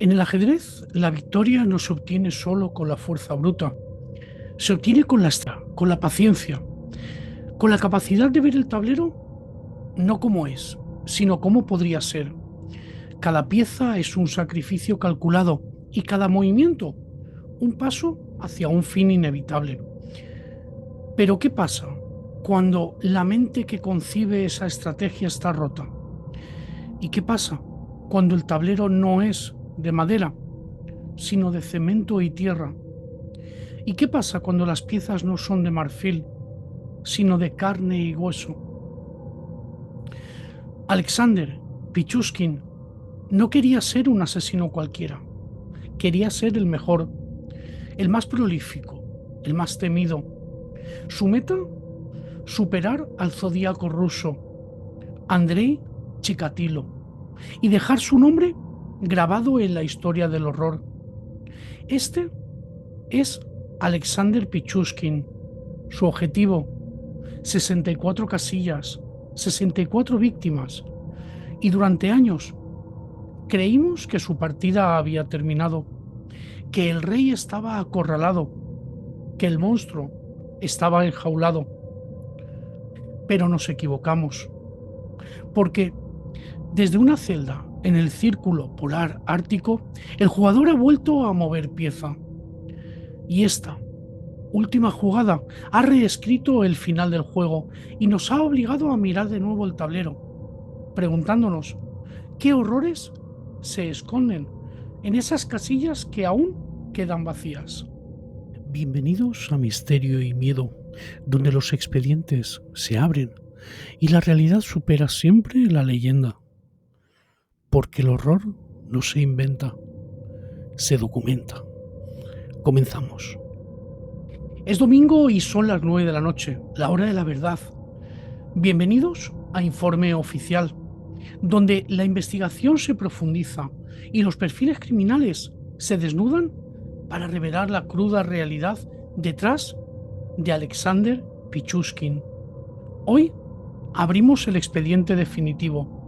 En el ajedrez, la victoria no se obtiene solo con la fuerza bruta, se obtiene con la con la paciencia, con la capacidad de ver el tablero no como es, sino como podría ser. Cada pieza es un sacrificio calculado y cada movimiento un paso hacia un fin inevitable. Pero ¿qué pasa cuando la mente que concibe esa estrategia está rota? ¿Y qué pasa cuando el tablero no es de madera, sino de cemento y tierra? ¿Y qué pasa cuando las piezas no son de marfil, sino de carne y hueso? Alexander Pichushkin no quería ser un asesino cualquiera, quería ser el mejor, el más prolífico, el más temido. Su meta, superar al zodíaco ruso, Andrei Chikatilo, y dejar su nombre grabado en la historia del horror. Este es Alexander Pichushkin. Su objetivo, 64 casillas, 64 víctimas. Y durante años creímos que su partida había terminado, que el rey estaba acorralado, que el monstruo estaba enjaulado. Pero nos equivocamos, porque desde una celda en el círculo polar ártico, el jugador ha vuelto a mover pieza. Y esta última jugada ha reescrito el final del juego y nos ha obligado a mirar de nuevo el tablero, preguntándonos qué horrores se esconden en esas casillas que aún quedan vacías. Bienvenidos a Misterio y Miedo, donde los expedientes se abren y la realidad supera siempre la leyenda. Porque el horror no se inventa, se documenta. Comenzamos. Es domingo y son las 9 de la noche, la hora de la verdad. Bienvenidos a Informe Oficial, donde la investigación se profundiza y los perfiles criminales se desnudan para revelar la cruda realidad detrás de Alexander Pichushkin. Hoy abrimos el expediente definitivo.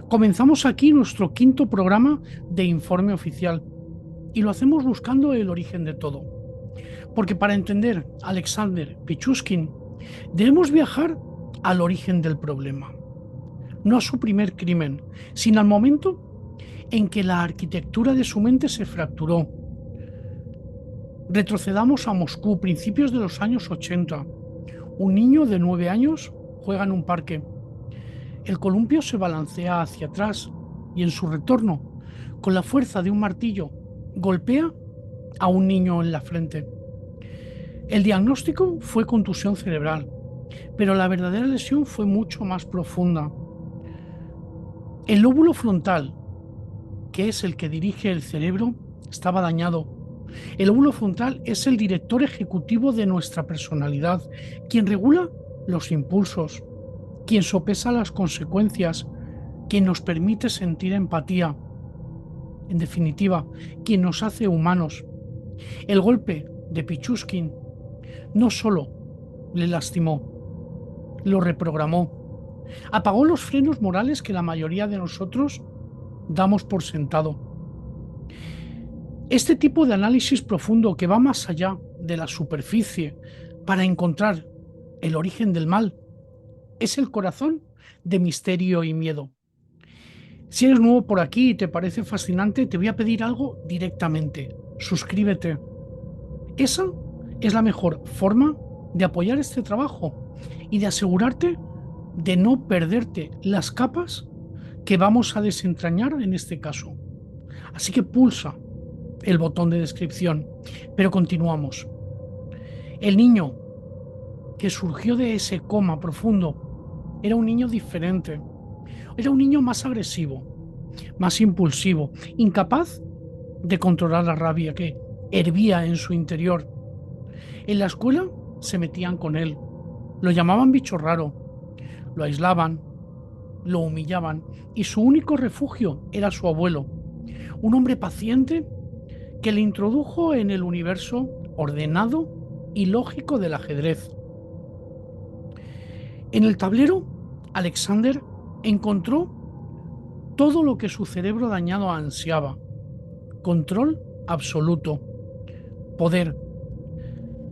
Comenzamos aquí nuestro quinto programa de Informe Oficial y lo hacemos buscando el origen de todo. Porque para entender a Alexander Pichushkin debemos viajar al origen del problema. No a su primer crimen, sino al momento en que la arquitectura de su mente se fracturó. Retrocedamos a Moscú, principios de los años 80. Un niño de 9 años juega en un parque. El columpio se balancea hacia atrás y en su retorno, con la fuerza de un martillo, golpea a un niño en la frente. El diagnóstico fue contusión cerebral, pero la verdadera lesión fue mucho más profunda. El lóbulo frontal, que es el que dirige el cerebro, estaba dañado. El lóbulo frontal es el director ejecutivo de nuestra personalidad, quien regula los impulsos, quien sopesa las consecuencias, quien nos permite sentir empatía. En definitiva, quien nos hace humanos. El golpe de Pichushkin no solo le lastimó, lo reprogramó, apagó los frenos morales que la mayoría de nosotros damos por sentado. Este tipo de análisis profundo que va más allá de la superficie para encontrar el origen del mal es el corazón de Misterio y Miedo. Si eres nuevo por aquí y te parece fascinante, te voy a pedir algo directamente. Suscríbete. Esa es la mejor forma de apoyar este trabajo y de asegurarte de no perderte las capas que vamos a desentrañar en este caso. Así que pulsa el botón de descripción. Pero continuamos. El niño que surgió de ese coma profundo era un niño diferente. Era un niño más agresivo, más impulsivo, incapaz de controlar la rabia que hervía en su interior. En la escuela se metían con él, lo llamaban bicho raro, lo aislaban, lo humillaban y su único refugio era su abuelo, un hombre paciente que le introdujo en el universo ordenado y lógico del ajedrez. En el tablero, Alexander encontró todo lo que su cerebro dañado ansiaba. control absoluto, poder.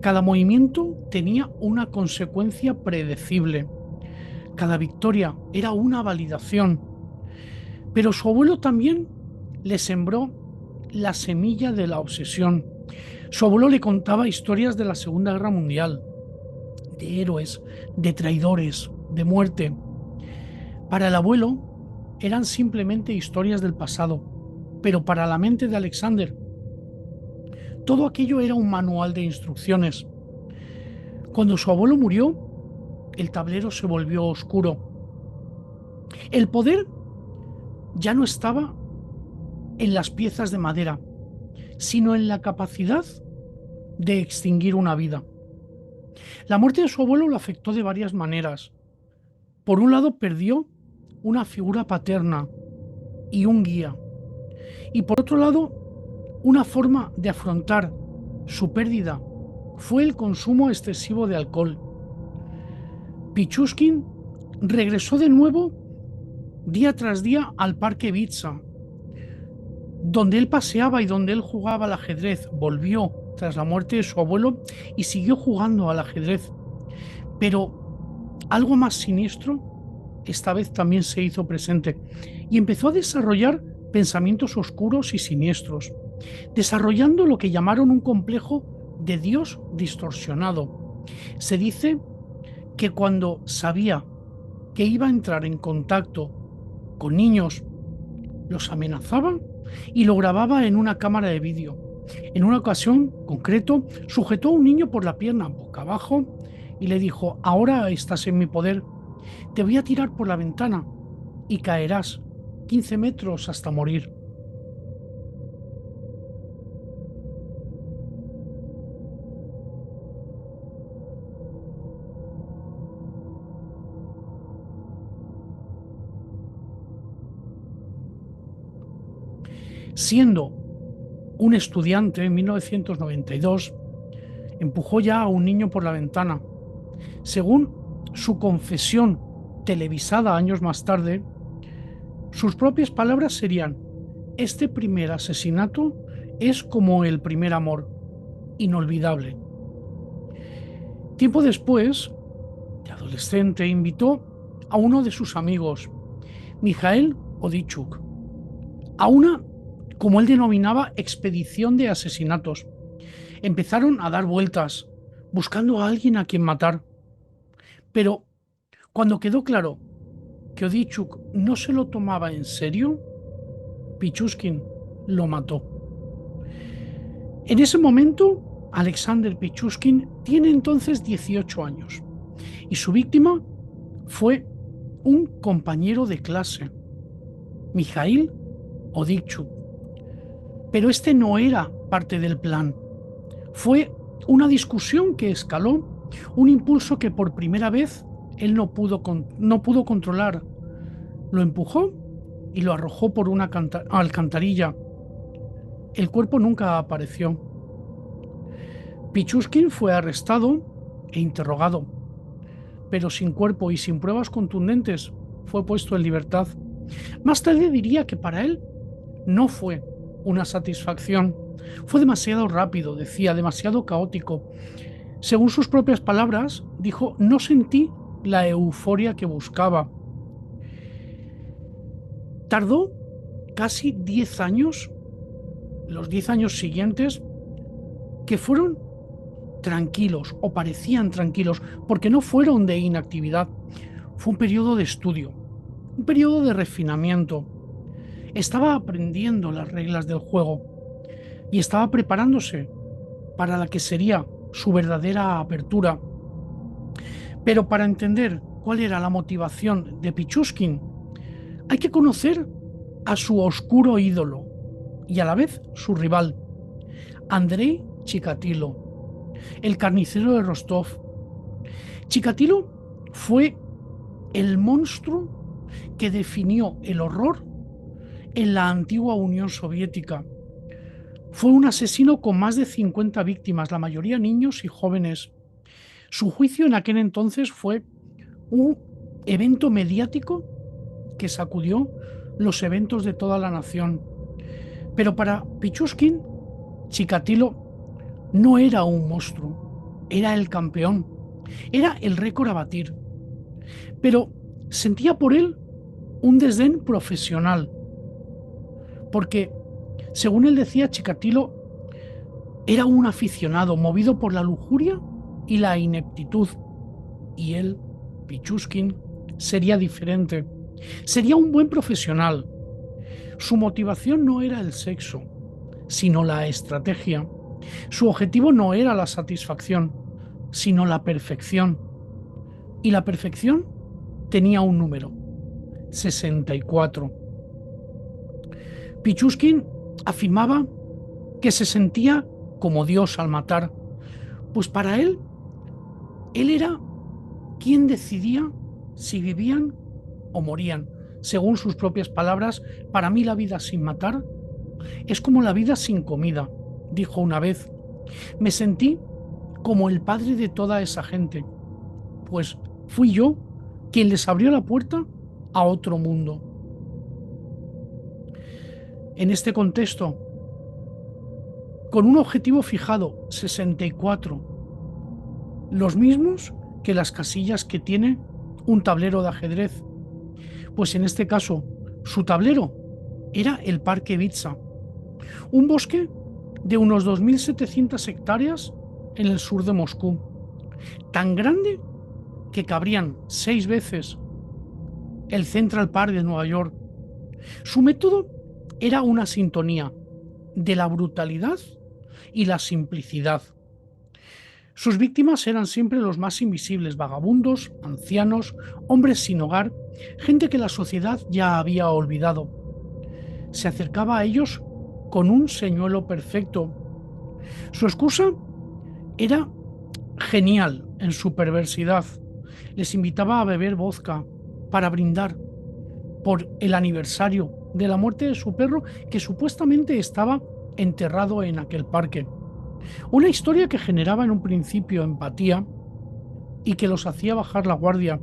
Cada movimiento tenía una consecuencia predecible. Cada victoria era una validación. Pero su abuelo también le sembró la semilla de la obsesión. Su abuelo le contaba historias de la Segunda Guerra Mundial, de héroes, de traidores, de muerte. Para el abuelo eran simplemente historias del pasado, pero para la mente de Alexander todo aquello era un manual de instrucciones. Cuando su abuelo murió, el tablero se volvió oscuro. El poder ya no estaba en las piezas de madera, sino en la capacidad de extinguir una vida. La muerte de su abuelo lo afectó de varias maneras. Por un lado, perdió una figura paterna y un guía. Y por otro lado, una forma de afrontar su pérdida fue el consumo excesivo de alcohol. Pichushkin regresó de nuevo día tras día al parque Ibiza, donde él paseaba y donde él jugaba al ajedrez. Volvió tras la muerte de su abuelo y siguió jugando al ajedrez. Pero algo más siniestro esta vez también se hizo presente y empezó a desarrollar pensamientos oscuros y siniestros, desarrollando lo que llamaron un complejo de Dios distorsionado. Se dice que cuando sabía que iba a entrar en contacto con niños, los amenazaba y lo grababa en una cámara de vídeo. En una ocasión concreto, sujetó a un niño por la pierna boca abajo y le dijo: ahora estás en mi poder, te voy a tirar por la ventana y caerás 15 metros hasta morir. Siendo un estudiante en 1992, empujó ya a un niño por la ventana. Según su confesión televisada años más tarde, sus propias palabras serían: este primer asesinato es como el primer amor, inolvidable. Tiempo después, de adolescente, invitó a uno de sus amigos, Mikhail Odichuk, a una, como él denominaba, expedición de asesinatos. Empezaron a dar vueltas, buscando a alguien a quien matar. Pero cuando quedó claro que Odichuk no se lo tomaba en serio, Pichushkin lo mató. En ese momento, Alexander Pichushkin tiene entonces 18 años y su víctima fue un compañero de clase, Mikhail Odichuk. Pero este no era parte del plan. Fue una discusión que escaló, un impulso que por primera vez él no pudo controlar. Lo empujó y lo arrojó por una alcantarilla. El cuerpo nunca apareció. Pichushkin fue arrestado e interrogado, pero sin cuerpo y sin pruebas contundentes fue puesto en libertad. Más tarde diría que para él no fue una satisfacción. Fue demasiado rápido, decía, demasiado caótico. Según sus propias palabras, dijo: no sentí la euforia que buscaba. Tardó casi 10 años, los 10 años siguientes, que fueron tranquilos o parecían tranquilos, porque no fueron de inactividad. Fue un periodo de estudio, un periodo de refinamiento. Estaba aprendiendo las reglas del juego y estaba preparándose para la que sería su verdadera apertura. Pero para entender cuál era la motivación de Pichushkin, hay que conocer a su oscuro ídolo y a la vez su rival, Andrei Chikatilo, el carnicero de Rostov. Chikatilo fue el monstruo que definió el horror en la antigua Unión Soviética. Fue un asesino con más de 50 víctimas, la mayoría niños y jóvenes. Su juicio en aquel entonces fue un evento mediático que sacudió los eventos de toda la nación. Pero para Pichushkin, Chikatilo no era un monstruo, era el campeón, era el récord a batir. Pero sentía por él un desdén profesional, porque, según él decía, Chikatilo era un aficionado movido por la lujuria y la ineptitud. Y él, Pichushkin, sería diferente. Sería un buen profesional. Su motivación no era el sexo, sino la estrategia. Su objetivo no era la satisfacción, sino la perfección. Y la perfección tenía un número: 64. Pichushkin afirmaba que se sentía como Dios al matar, pues para él era quien decidía si vivían o morían. Según sus propias palabras, para mí la vida sin matar es como la vida sin comida, dijo una vez. Me sentí como el padre de toda esa gente, pues fui yo quien les abrió la puerta a otro mundo. En este contexto, con un objetivo fijado, 64, los mismos que las casillas que tiene un tablero de ajedrez. Pues en este caso, su tablero era el Parque Vitsa, un bosque de unos 2.700 hectáreas en el sur de Moscú, tan grande que cabrían 6 veces el Central Park de Nueva York. Su método era una sintonía de la brutalidad y la simplicidad. Sus víctimas eran siempre los más invisibles: vagabundos, ancianos, hombres sin hogar, gente que la sociedad ya había olvidado. Se acercaba a ellos con un señuelo perfecto. Su excusa era genial en su perversidad. Les invitaba a beber vodka para brindar por el aniversario de la muerte de su perro, que supuestamente estaba enterrado en aquel parque. Una historia que generaba en un principio empatía y que los hacía bajar la guardia,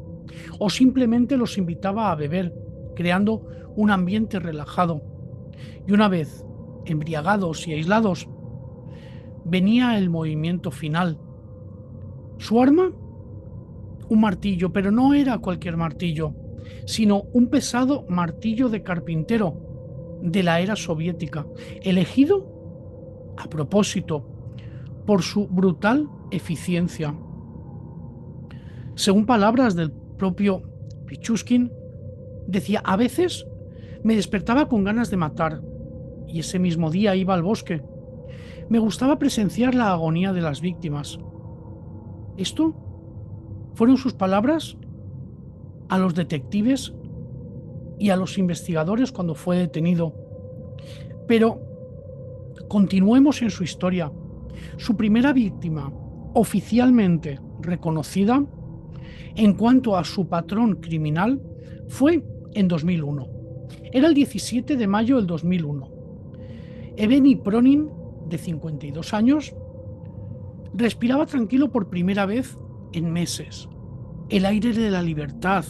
o simplemente los invitaba a beber, creando un ambiente relajado. Y una vez embriagados y aislados, venía el movimiento final. Su arma, un martillo, pero no era cualquier martillo, sino un pesado martillo de carpintero de la era soviética, elegido a propósito por su brutal eficiencia. Según palabras del propio Pichushkin, decía: a veces me despertaba con ganas de matar, y ese mismo día iba al bosque. Me gustaba presenciar la agonía de las víctimas. Esto fueron sus palabras a los detectives y a los investigadores cuando fue detenido. Pero continuemos en su historia. Su primera víctima oficialmente reconocida en cuanto a su patrón criminal fue en 2001. Era el 17 de mayo del 2001. Evgeny Pronin, de 52 años, respiraba tranquilo por primera vez en meses. El aire de la libertad.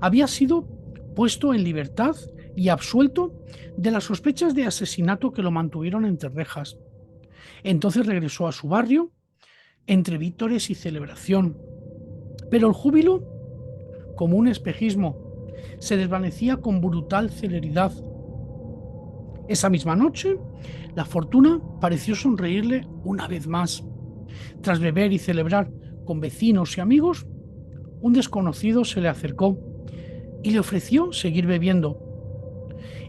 Había sido puesto en libertad y absuelto de las sospechas de asesinato que lo mantuvieron entre rejas. Entonces regresó a su barrio entre vítores y celebración. Pero el júbilo, como un espejismo, se desvanecía con brutal celeridad. Esa misma noche, la fortuna pareció sonreírle una vez más. Tras beber y celebrar con vecinos y amigos, un desconocido se le acercó y le ofreció seguir bebiendo.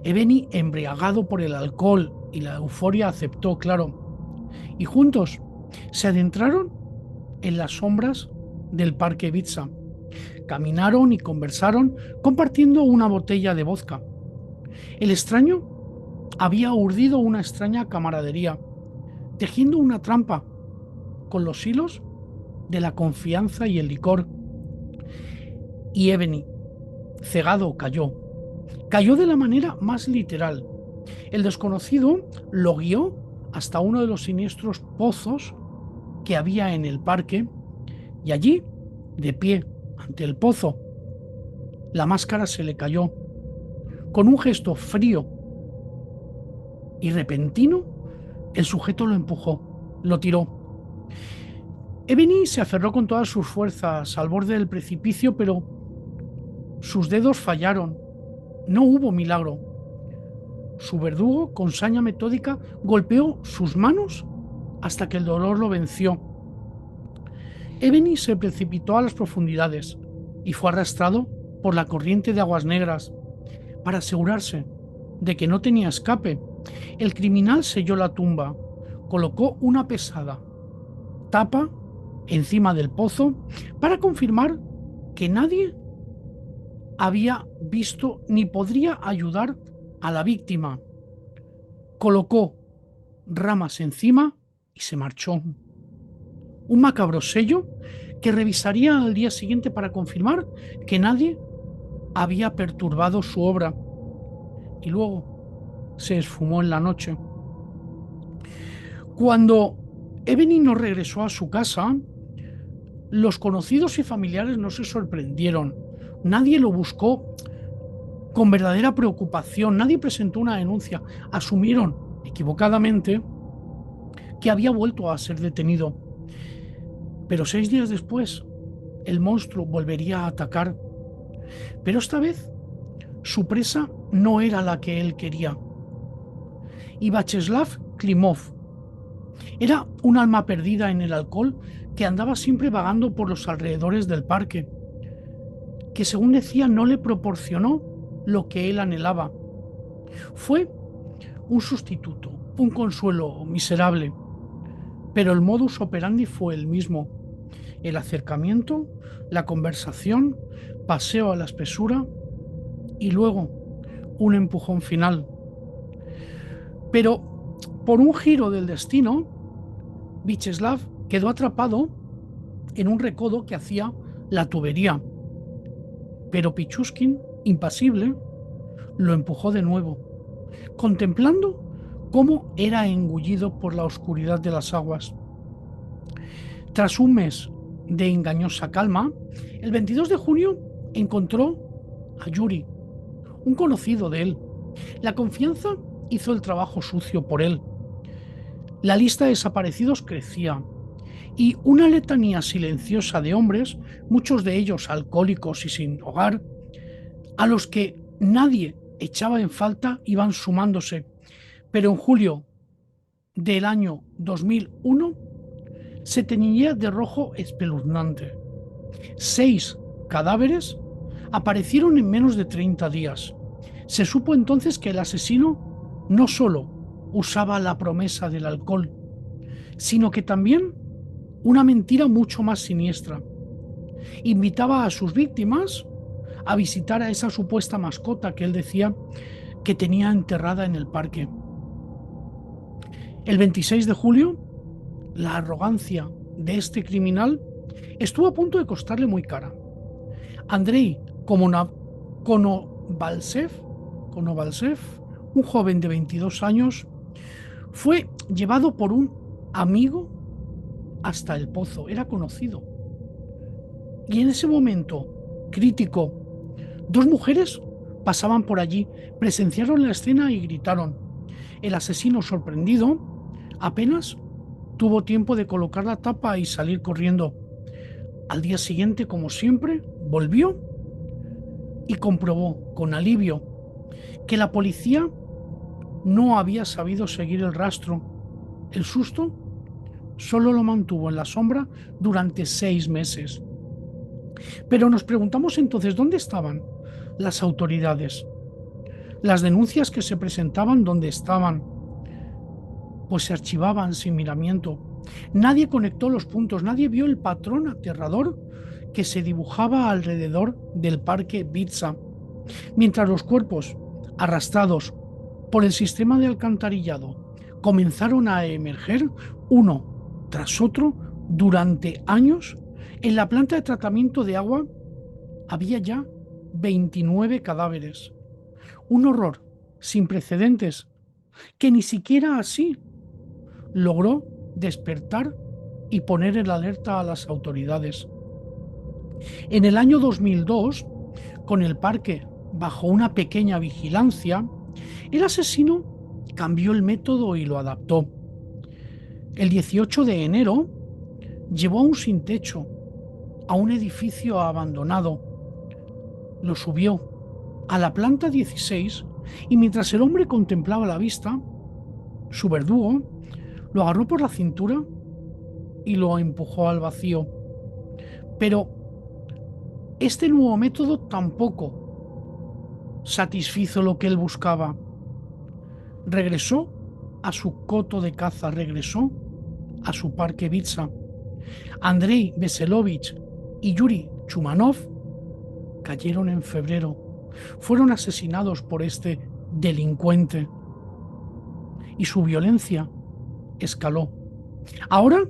Evgeny, embriagado por el alcohol y la euforia, aceptó, claro, y juntos se adentraron en las sombras del Parque Vitsa. Caminaron y conversaron, compartiendo una botella de vodka. El extraño había urdido una extraña camaradería, tejiendo una trampa con los hilos de la confianza y el licor. Y Evgeny, cegado, cayó. Cayó de la manera más literal. El desconocido lo guió hasta uno de los siniestros pozos que había en el parque, y allí, de pie ante el pozo, la máscara se le cayó. Con un gesto frío y repentino, el sujeto lo empujó, lo tiró. Ebony se aferró con todas sus fuerzas al borde del precipicio, pero sus dedos fallaron. No hubo milagro. Su verdugo, con saña metódica, golpeó sus manos hasta que el dolor lo venció. Ebony se precipitó a las profundidades y fue arrastrado por la corriente de aguas negras. Para asegurarse de que no tenía escape, el criminal selló la tumba, colocó una pesada tapa encima del pozo para confirmar que nadie había visto ni podría ayudar a la víctima. Colocó ramas encima y se marchó. Un macabro sello que revisaría al día siguiente para confirmar que nadie había perturbado su obra. Y luego se esfumó en la noche. Cuando Ebony no regresó a su casa, los conocidos y familiares no se sorprendieron. Nadie lo buscó con verdadera preocupación. Nadie presentó una denuncia. Asumieron equivocadamente que había vuelto a ser detenido. Pero 6 días después, el monstruo volvería a atacar. Pero esta vez, su presa no era la que él quería. Y Vyacheslav Klimov era un alma perdida en el alcohol que andaba siempre vagando por los alrededores del parque, que según decía no le proporcionó lo que él anhelaba. Fue un sustituto, un consuelo miserable, pero el modus operandi fue el mismo: el acercamiento, la conversación, paseo a la espesura y luego un empujón final. Pero por un giro del destino, Vyacheslav quedó atrapado en un recodo que hacía la tubería. Pero Pichushkin, impasible, lo empujó de nuevo, contemplando cómo era engullido por la oscuridad de las aguas. Tras un mes de engañosa calma, el 22 de junio encontró a Yuri, un conocido de él. La confianza hizo el trabajo sucio por él. La lista de desaparecidos crecía y una letanía silenciosa de hombres, muchos de ellos alcohólicos y sin hogar, a los que nadie echaba en falta, iban sumándose. Pero en julio del año 2001 se teñía de rojo espeluznante. 6 cadáveres aparecieron en menos de 30 días. Se supo entonces que el asesino no solo usaba la promesa del alcohol, sino que también una mentira mucho más siniestra. Invitaba a sus víctimas a visitar a esa supuesta mascota que él decía que tenía enterrada en el parque. El 26 de julio, la arrogancia de este criminal estuvo a punto de costarle muy cara. Andrei Konovalsev, un joven de 22 años, fue llevado por un amigo hasta el pozo. Era conocido. Y en ese momento crítico, 2 mujeres pasaban por allí, presenciaron la escena y gritaron. El asesino, sorprendido, apenas tuvo tiempo de colocar la tapa y salir corriendo. Al día siguiente, como siempre, volvió y comprobó con alivio que la policía no había sabido seguir el rastro. El susto solo lo mantuvo en la sombra durante 6 meses. Pero nos preguntamos entonces, ¿dónde estaban las autoridades? Las denuncias que se presentaban, ¿dónde estaban? Pues se archivaban sin miramiento. Nadie conectó los puntos, nadie vio el patrón aterrador que se dibujaba alrededor del parque Bitsa, mientras los cuerpos arrastrados por el sistema de alcantarillado comenzaron a emerger uno tras otro durante años. En la planta de tratamiento de agua había ya 29 cadáveres. Un horror sin precedentes que ni siquiera así logró despertar y poner en alerta a las autoridades. En el año 2002, con el parque bajo una pequeña vigilancia, el asesino cambió el método y lo adaptó. El 18 de enero llevó a un sin techo a un edificio abandonado. Lo subió a la planta 16 y mientras el hombre contemplaba la vista, su verdugo lo agarró por la cintura y lo empujó al vacío. Pero este nuevo método tampoco satisfizo lo que él buscaba. Regresó a su coto de caza, regresó a su parque Vitsa. Andrei Veselovich y Yuri Chumanov cayeron en febrero. Fueron asesinados por este delincuente y su violencia escaló. Ahora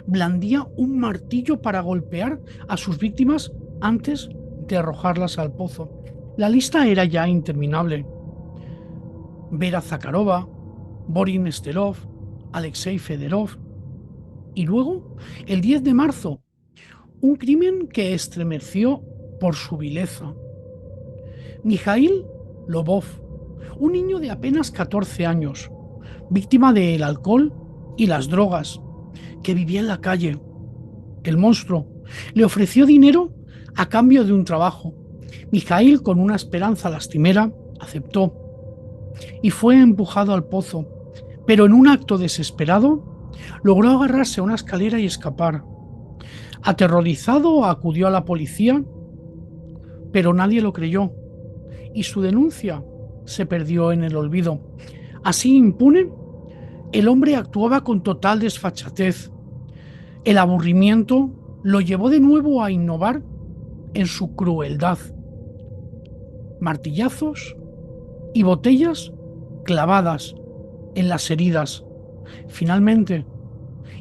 blandía un martillo para golpear a sus víctimas antes de arrojarlas al pozo. La lista era ya interminable. Vera Zakharova, Boris Nesterov, Alexei Federov. Y luego, el 10 de marzo, un crimen que estremeció por su vileza. Mikhail Lobov, un niño de apenas 14 años, víctima del alcohol y las drogas, que vivía en la calle. El monstruo le ofreció dinero a cambio de un trabajo. Mikhail, con una esperanza lastimera, aceptó y fue empujado al pozo, pero en un acto desesperado logró agarrarse a una escalera y escapar. Aterrorizado, acudió a la policía, pero nadie lo creyó y su denuncia se perdió en el olvido. Así, impune, el hombre actuaba con total desfachatez. El aburrimiento lo llevó de nuevo a innovar en su crueldad. Martillazos y botellas clavadas en las heridas. Finalmente,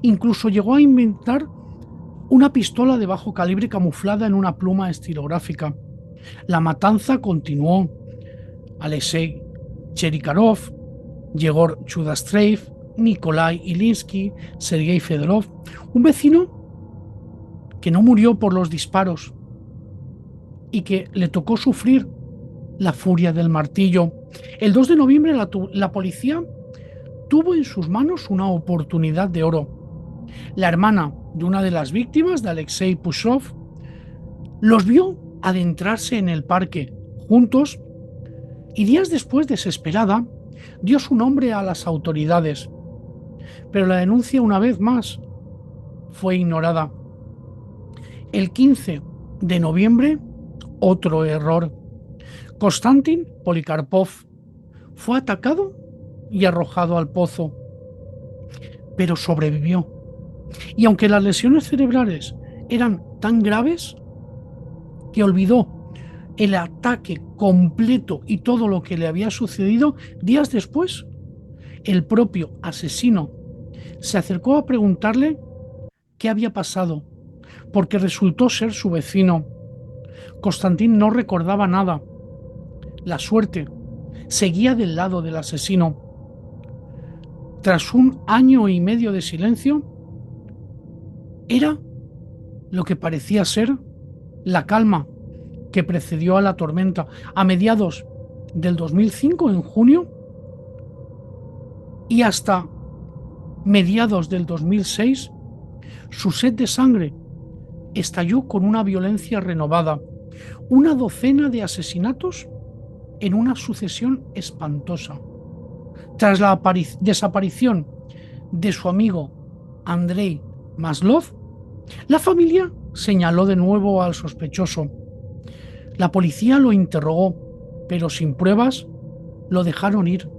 incluso llegó a inventar una pistola de bajo calibre camuflada en una pluma estilográfica. La matanza continuó. Alexei Cherikarov, Yegor Chudastrev, Nikolai Ilinsky, Sergei Fedorov, un vecino que no murió por los disparos y que le tocó sufrir la furia del martillo. El 2 de noviembre la policía tuvo en sus manos una oportunidad de oro. La hermana de una de las víctimas, de Alexei Pushov, los vio adentrarse en el parque juntos y días después, desesperada, dio su nombre a las autoridades. Pero la denuncia, una vez más, fue ignorada. El 15 de noviembre, otro error. Konstantin Polikarpov fue atacado y arrojado al pozo, pero sobrevivió. Y aunque las lesiones cerebrales eran tan graves que olvidó el ataque completo y todo lo que le había sucedido, días después, el propio asesino se acercó a preguntarle qué había pasado, porque resultó ser su vecino. Konstantin no recordaba nada. La suerte seguía del lado del asesino. Tras un año y medio de silencio, era lo que parecía ser la calma que precedió a la tormenta. A mediados del 2005, en junio, y hasta mediados del 2006, su sed de sangre estalló con una violencia renovada. Una docena de asesinatos en una sucesión espantosa. Tras la desaparición de su amigo Andrei Maslov, la familia señaló de nuevo al sospechoso. La policía lo interrogó, pero sin pruebas lo dejaron ir.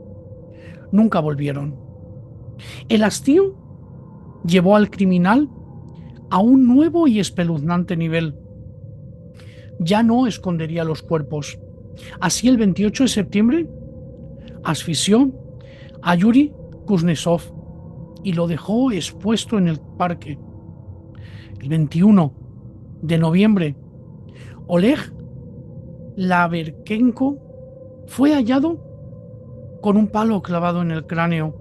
Nunca volvieron. El hastío llevó al criminal a un nuevo y espeluznante nivel. Ya no escondería los cuerpos. Así, el 28 de septiembre, asfixió a Yuri Kuznetsov y lo dejó expuesto en el parque. El 21 de noviembre, Oleg Laverkenko fue hallado con un palo clavado en el cráneo.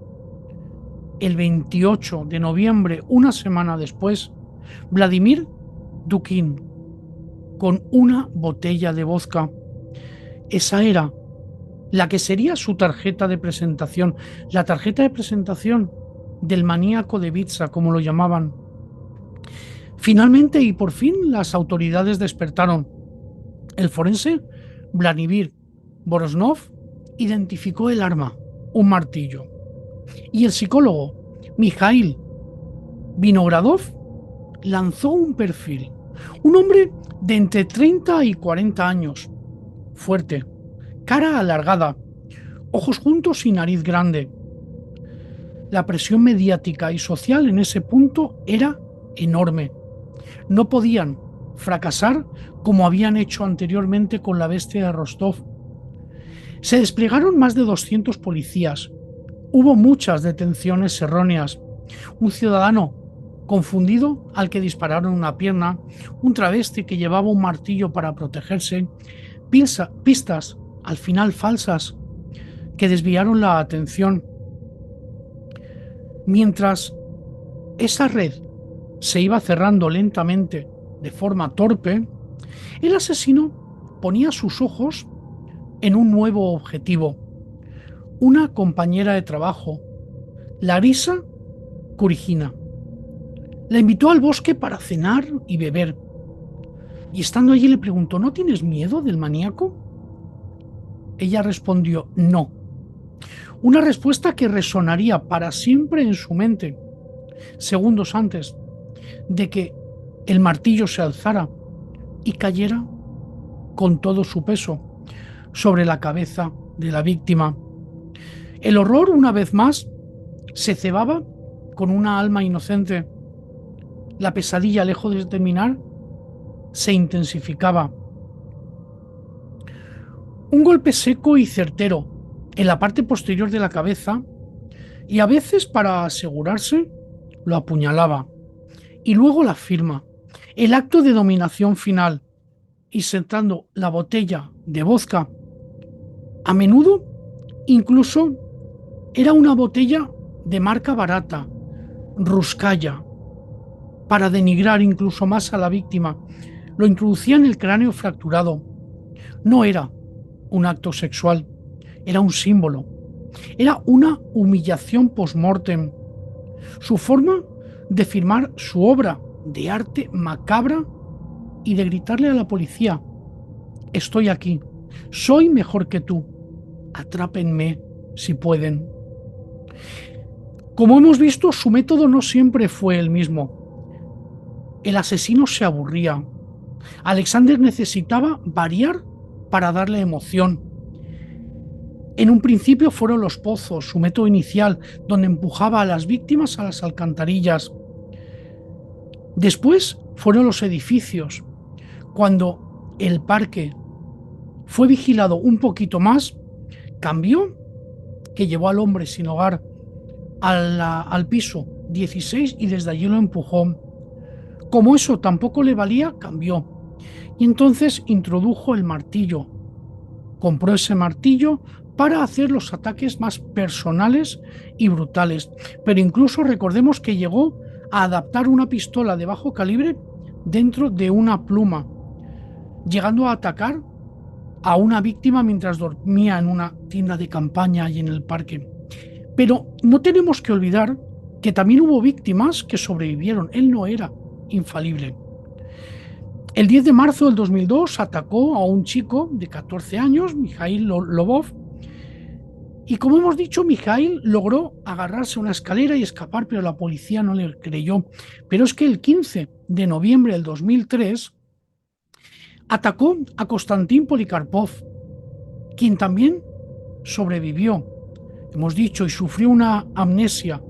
El 28 de noviembre, una semana después, Vladimir Dukin con una botella de vodka. Esa era la que sería su tarjeta de presentación, la tarjeta de presentación del maníaco de Ibiza, como lo llamaban. Finalmente y por fin las autoridades despertaron. El forense Vladimir Borosnov identificó el arma, un martillo. Y el psicólogo Mikhail Vinogradov lanzó un perfil. Un hombre de entre 30 y 40 años, fuerte, cara alargada, ojos juntos y nariz grande. La presión mediática y social en ese punto era enorme. No podían fracasar como habían hecho anteriormente con la bestia de Rostov. Se desplegaron más de 200 policías. Hubo muchas detenciones erróneas. Un ciudadano confundido al que dispararon una pierna, un travesti que llevaba un martillo para protegerse, pistas al final falsas que desviaron la atención. Mientras esa red se iba cerrando lentamente de forma torpe, el asesino ponía sus ojos en un nuevo objetivo, una compañera de trabajo, Larisa Kurigina. La invitó al bosque para cenar y beber. Y estando allí le preguntó: ¿no tienes miedo del maníaco? Ella respondió: no. Una respuesta que resonaría para siempre en su mente, segundos antes de que el martillo se alzara y cayera con todo su peso sobre la cabeza de la víctima. El horror, una vez más, se cebaba con una alma inocente. La pesadilla, lejos de terminar, se intensificaba. Un golpe seco y certero en la parte posterior de la cabeza, y a veces, para asegurarse, lo apuñalaba. Y luego la firma, el acto de dominación final, y sentando la botella de vodka. A menudo, incluso, era una botella de marca barata, Ruskaya, para denigrar incluso más a la víctima. Lo introducía en el cráneo fracturado. No era un acto sexual, era un símbolo. Era una humillación post-mortem. Su forma de firmar su obra de arte macabra y de gritarle a la policía: estoy aquí, soy mejor que tú, atrápenme si pueden. Como hemos visto, su método no siempre fue el mismo. El asesino se aburría. Alexander necesitaba variar para darle emoción. En un principio fueron los pozos, su método inicial, donde empujaba a las víctimas a las alcantarillas. Después fueron los edificios. Cuando el parque fue vigilado un poquito más, cambió, que llevó al hombre sin hogar al piso 16 y desde allí lo empujó. Como eso tampoco le valía, cambió. Y entonces introdujo el martillo. Compró ese martillo para hacer los ataques más personales y brutales. Pero incluso recordemos que llegó a adaptar una pistola de bajo calibre dentro de una pluma, llegando a atacar a una víctima mientras dormía en una tienda de campaña y en el parque. Pero no tenemos que olvidar que también hubo víctimas que sobrevivieron. Él no era infalible. El 10 de marzo del 2002 atacó a un chico de 14 años, Mikhail Lobov, y como hemos dicho, Mikhail logró agarrarse a una escalera y escapar, pero la policía no le creyó. Pero es que el 15 de noviembre del 2003 atacó a Konstantin Polikarpov, quien también sobrevivió, hemos dicho, y sufrió una amnesia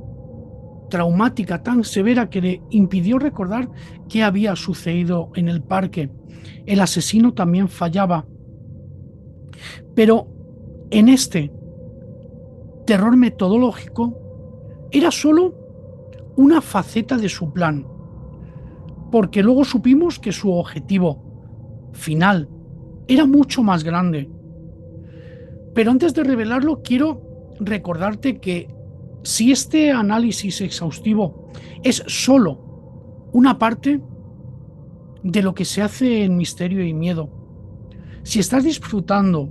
traumática tan severa que le impidió recordar qué había sucedido en el parque. El asesino también fallaba. Pero en este terror metodológico era solo una faceta de su plan, porque luego supimos que su objetivo final era mucho más grande. Pero antes de revelarlo, quiero recordarte que si este análisis exhaustivo es solo una parte de lo que se hace en Misterio y Miedo, si estás disfrutando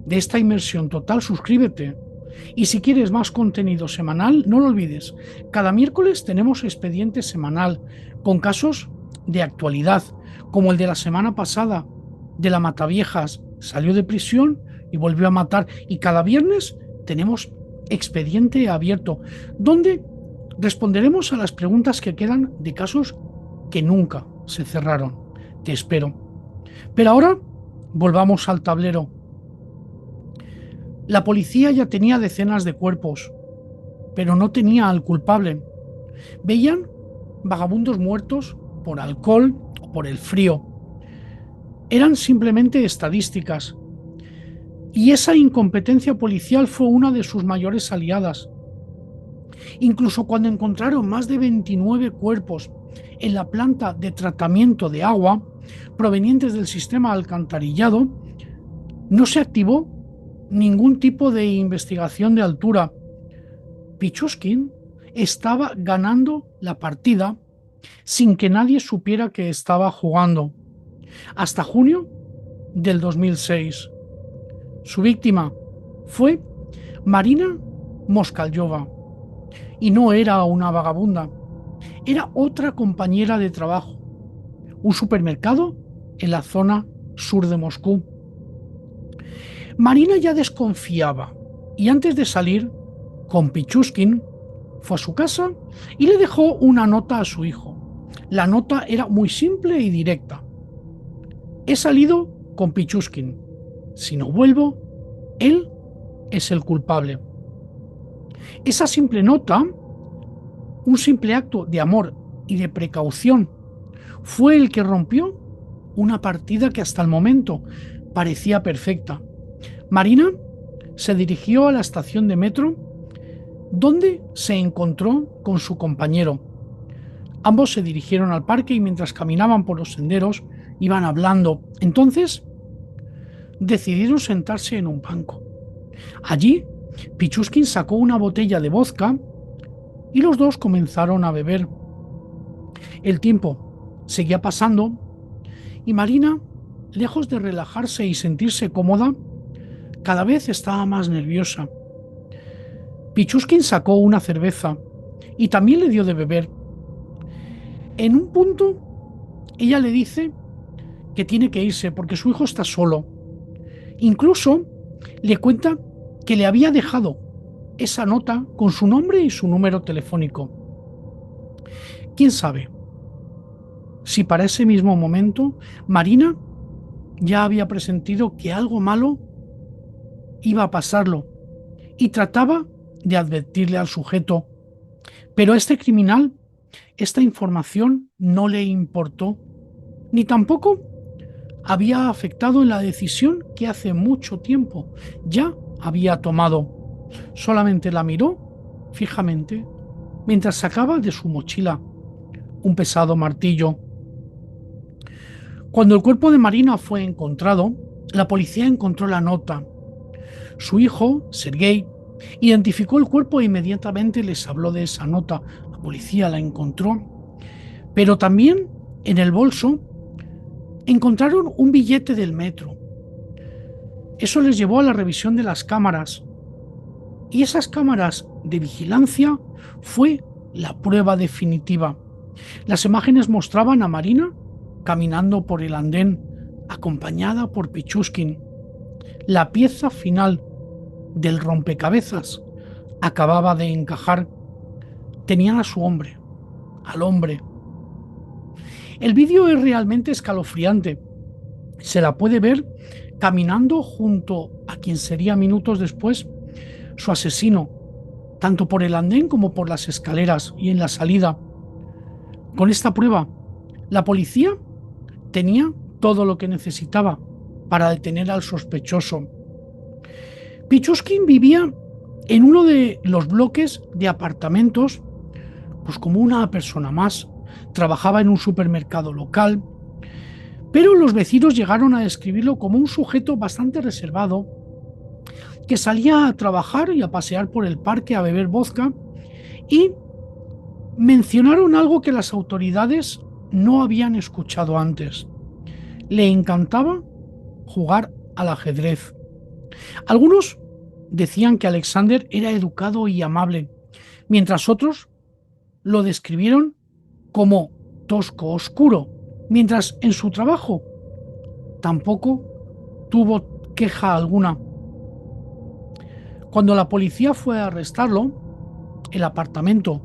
de esta inmersión total, suscríbete. Y si quieres más contenido semanal, no lo olvides, cada miércoles tenemos expediente semanal con casos de actualidad, como el de la semana pasada, de la Mataviejas. Salió de prisión y volvió a matar. Y cada viernes tenemos expediente abierto, donde responderemos a las preguntas que quedan de casos que nunca se cerraron. Te espero. Pero ahora volvamos al tablero. La policía ya tenía decenas de cuerpos, pero no tenía al culpable. Veían vagabundos muertos por alcohol o por el frío. Eran simplemente estadísticas. Y esa incompetencia policial fue una de sus mayores aliadas. Incluso cuando encontraron más de 29 cuerpos en la planta de tratamiento de agua provenientes del sistema alcantarillado, no se activó ningún tipo de investigación de altura. Pichushkin estaba ganando la partida sin que nadie supiera que estaba jugando. Hasta junio del 2006. Su víctima fue Marina Moskalyova. Y no era una vagabunda, era otra compañera de trabajo. Un supermercado en la zona sur de Moscú. Marina ya desconfiaba y antes de salir con Pichushkin fue a su casa y le dejó una nota a su hijo. La nota era muy simple y directa. He salido con Pichushkin. Si no vuelvo, él es el culpable. Esa simple nota, un simple acto de amor y de precaución, fue el que rompió una partida que hasta el momento parecía perfecta. Marina se dirigió a la estación de metro, donde se encontró con su compañero. Ambos se dirigieron al parque y mientras caminaban por los senderos iban hablando. Entonces decidieron sentarse en un banco. Allí, Pichushkin sacó una botella de vodka y los dos comenzaron a beber. El tiempo seguía pasando y Marina, lejos de relajarse y sentirse cómoda, cada vez estaba más nerviosa. Pichushkin sacó una cerveza y también le dio de beber. En un punto, ella le dice que tiene que irse porque su hijo está solo. Incluso le cuenta que le había dejado esa nota con su nombre y su número telefónico. ¿Quién sabe si para ese mismo momento Marina ya había presentido que algo malo iba a pasarlo y trataba de advertirle al sujeto? Pero a este criminal esta información no le importó, ni tampoco había afectado en la decisión que hace mucho tiempo ya había tomado. Solamente la miró fijamente mientras sacaba de su mochila un pesado martillo. Cuando el cuerpo de Marina fue encontrado, la policía encontró la nota. Su hijo, Sergei, identificó el cuerpo e inmediatamente les habló de esa nota. La policía la encontró, pero también en el bolso encontraron un billete del metro. Eso les llevó a la revisión de las cámaras. Y esas cámaras de vigilancia fue la prueba definitiva. Las imágenes mostraban a Marina caminando por el andén, acompañada por Pichushkin. La pieza final del rompecabezas acababa de encajar. Tenían a su hombre, al hombre. El vídeo es realmente escalofriante. Se la puede ver caminando junto a quien sería minutos después su asesino, tanto por el andén como por las escaleras y en la salida. Con esta prueba, la policía tenía todo lo que necesitaba para detener al sospechoso. Pichushkin vivía en uno de los bloques de apartamentos, pues como una persona más. Trabajaba en un supermercado local, pero los vecinos llegaron a describirlo como un sujeto bastante reservado, que salía a trabajar y a pasear por el parque a beber vodka, y mencionaron algo que las autoridades no habían escuchado antes. Le encantaba jugar al ajedrez. Algunos decían que Alexander era educado y amable, mientras otros lo describieron como tosco, oscuro, mientras en su trabajo tampoco tuvo queja alguna. Cuando la policía fue a arrestarlo, el apartamento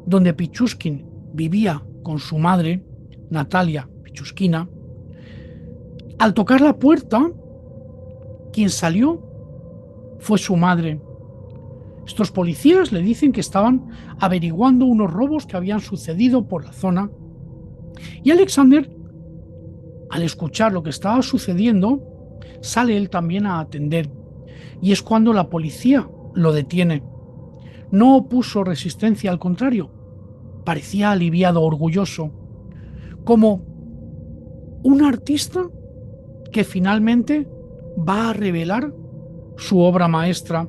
donde Pichushkin vivía con su madre, Natalia Pichushkina, al tocar la puerta, quien salió fue su madre. Estos policías le dicen que estaban averiguando unos robos que habían sucedido por la zona. Y Alexander, al escuchar lo que estaba sucediendo, sale él también a atender. Y es cuando la policía lo detiene. No opuso resistencia, al contrario, parecía aliviado, orgulloso, como un artista que finalmente va a revelar su obra maestra.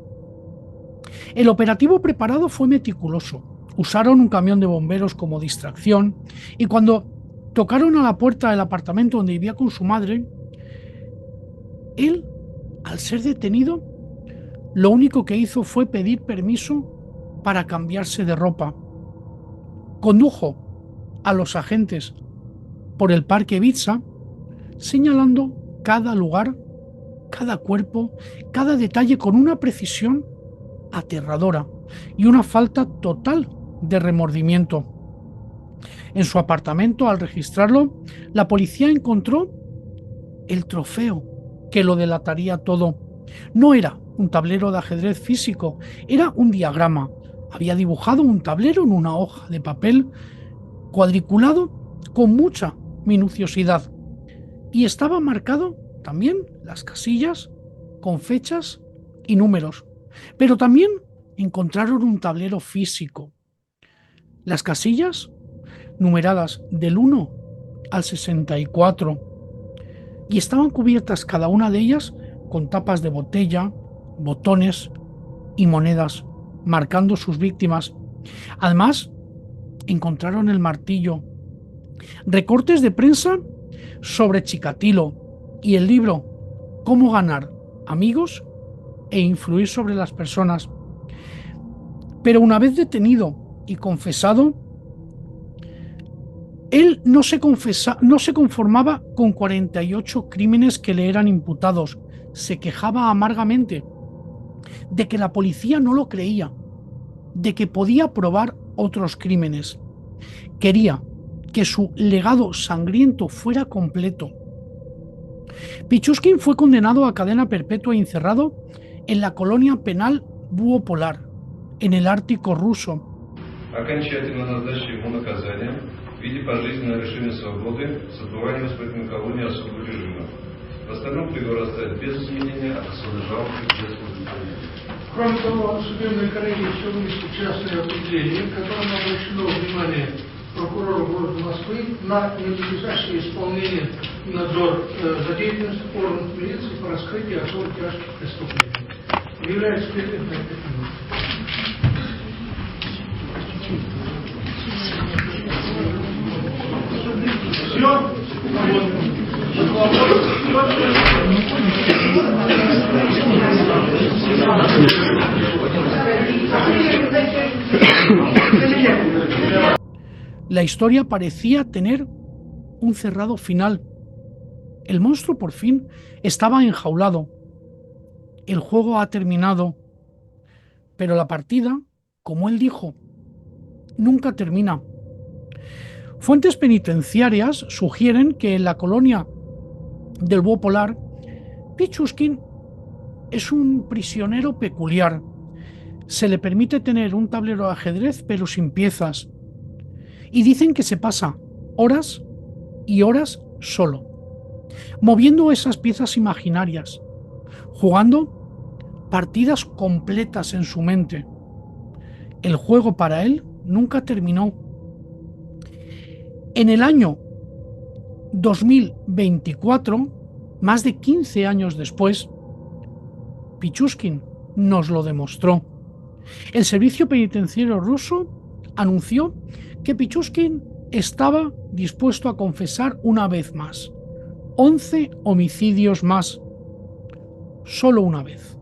El operativo preparado fue meticuloso. Usaron un camión de bomberos como distracción y cuando tocaron a la puerta del apartamento donde vivía con su madre, él, al ser detenido, lo único que hizo fue pedir permiso para cambiarse de ropa. Condujo a los agentes por el parque Ibiza, señalando cada lugar, cada cuerpo, cada detalle con una precisión aterradora y una falta total de remordimiento. En su apartamento, al registrarlo, la policía encontró el trofeo que lo delataría todo. No era un tablero de ajedrez físico, era un diagrama. Había dibujado un tablero en una hoja de papel cuadriculado con mucha minuciosidad y estaba marcado también las casillas con fechas y números. Pero también encontraron un tablero físico. Las casillas numeradas del 1 al 64 y estaban cubiertas cada una de ellas con tapas de botella, botones y monedas, marcando sus víctimas. Además, encontraron el martillo, recortes de prensa sobre Chikatilo y el libro Cómo ganar amigos e influir sobre las personas. Pero una vez detenido y confesado, él no se conformaba con 48 crímenes que le eran imputados. Se quejaba amargamente de que la policía no lo creía, de que podía probar otros crímenes. Quería que su legado sangriento fuera completo. Pichushkin fue condenado a cadena perpetua y encerrado en la colonia penal Búho Polar, en el Ártico ruso. Окончательно назначили ему наказание в виде пожизненного лишения свободы с отбыванием испытательной колонии особого режима. В остальном приговор оставят без изменения, а кассовой жалобы без возбуждения. Кроме того, судебной коллегии все вынесли частное определение, в котором обращено внимание прокурора города Москвы на ненадлежащее исполнение и надзор за деятельностью органов милиции по раскрытию особо тяжких преступлений. Является перерыв на 5 минут. La historia parecía tener un cerrado final. El monstruo por fin estaba enjaulado. El juego ha terminado. Pero la partida, como él dijo, nunca termina. Fuentes penitenciarias sugieren que en la colonia del Búho Polar, Pichushkin es un prisionero peculiar. Se le permite tener un tablero de ajedrez pero sin piezas. Y dicen que se pasa horas y horas solo, moviendo esas piezas imaginarias, jugando partidas completas en su mente. El juego para él nunca terminó. En el año 2024, más de 15 años después, Pichushkin nos lo demostró. El servicio penitenciario ruso anunció que Pichushkin estaba dispuesto a confesar una vez más 11 homicidios más. solo una vez.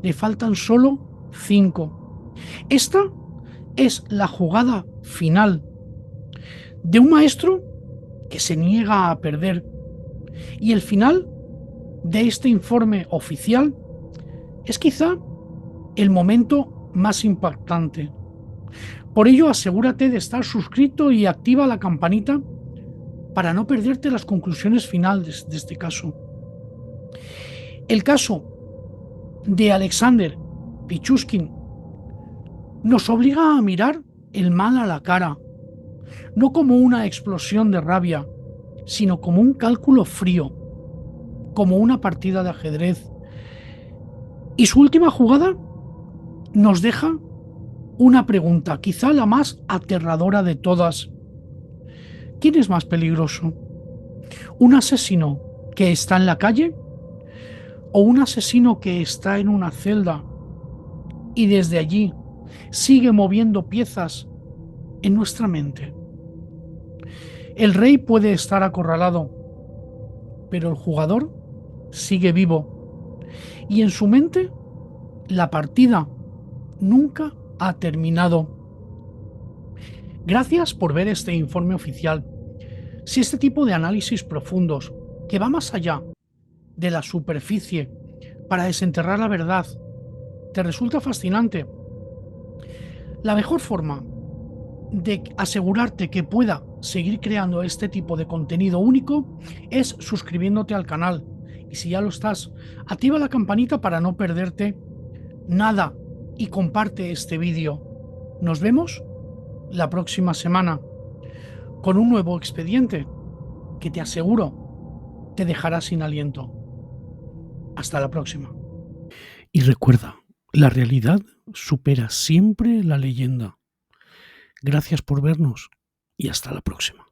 Le faltan solo 5. Esta es la jugada final de un maestro que se niega a perder. Y el final de este informe oficial es quizá el momento más impactante. Por ello, asegúrate de estar suscrito y activa la campanita para no perderte las conclusiones finales de este caso. El caso de Alexander Pichushkin nos obliga a mirar el mal a la cara, no como una explosión de rabia, sino como un cálculo frío, como una partida de ajedrez. Y su última jugada nos deja una pregunta, quizá la más aterradora de todas. ¿Quién es más peligroso? ¿Un asesino que está en la calle o un asesino que está en una celda y desde allí sigue moviendo piezas en nuestra mente? El rey puede estar acorralado, pero el jugador sigue vivo y en su mente la partida nunca ha terminado. Gracias por ver este informe oficial. Si este tipo de análisis profundos, que va más allá de la superficie para desenterrar la verdad, te resulta fascinante, la mejor forma de asegurarte que pueda seguir creando este tipo de contenido único es suscribiéndote al canal. Y si ya lo estás, activa la campanita para no perderte nada y comparte este vídeo. Nos vemos la próxima semana con un nuevo expediente que te aseguro te dejará sin aliento. Hasta la próxima. Y recuerda, la realidad supera siempre la leyenda. Gracias por vernos y hasta la próxima.